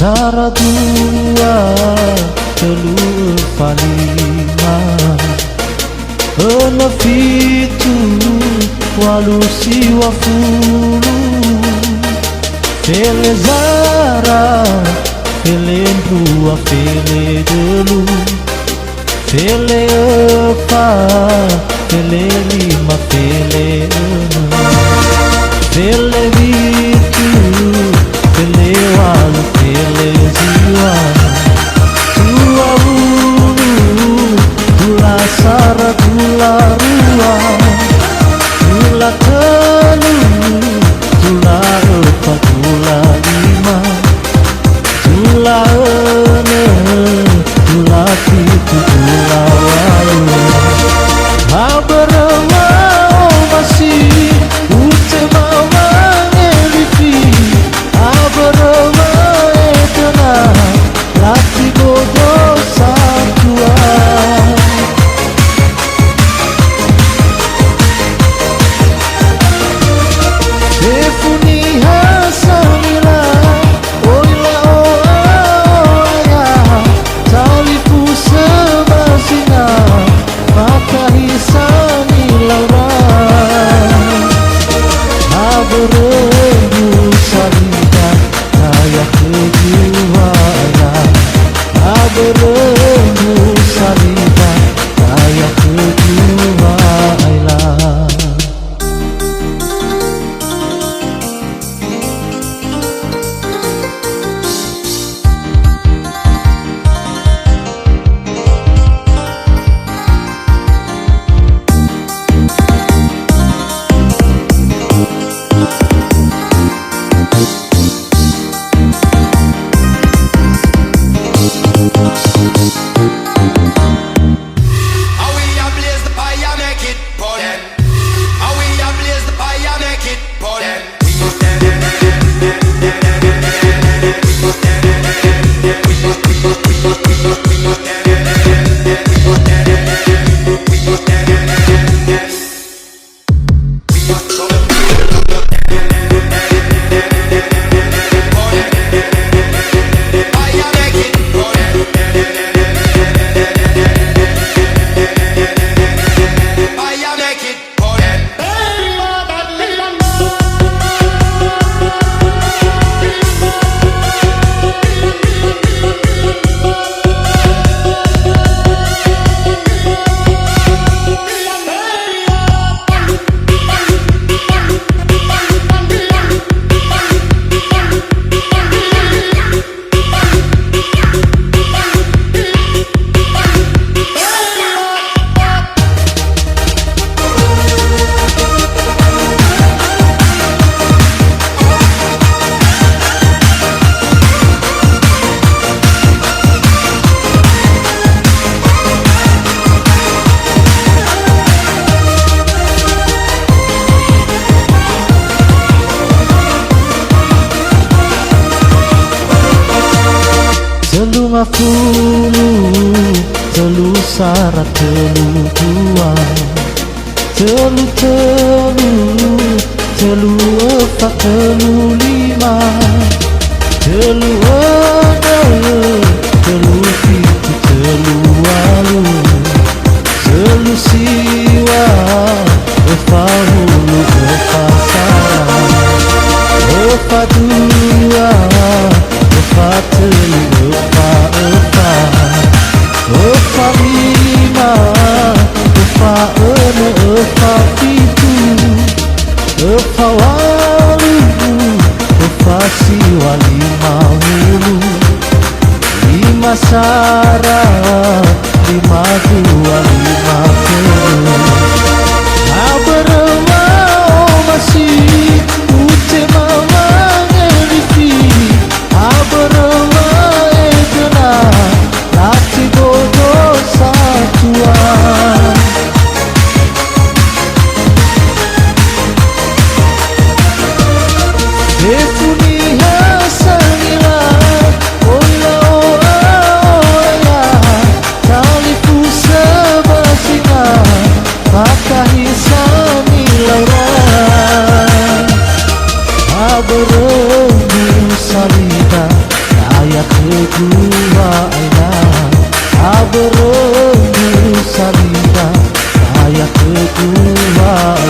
Sara dua telu palima Ana fitu walu siwa fulu Fele zara Fele dua fele delu Fele empat Fele lima fele enam Fele itu Fele walu fele jiwa Tua ulu Gula sara gula rua Gula telu Gula empat gula lima Gula enam Gula pitu gula walu Haberama masih Utama mangelifi Haberama etena Lati bodoh satuan Defuni hasamila Oila oaya Talifu sebasina Maka hisani laura Haberebu salida Kaya kejiwanya Haberebu salida Kaya kejiwanya Fulu telu sara telu dua telu telu telu empat telu lima telu enam telu pitu telu walu telu siwa empat hulu empat sara empat dua empat telu empat lima empat enam empat pitu empat walu empat siwa lima hulu lima sara lima dua lima telu Haberama masih utama mangelifi Haberama etena Lati bodoh satuan Defuni hasanila Oila oaya Talifu sebasina Maka hisani laura kedua ayah Aberemu salida Saya kedua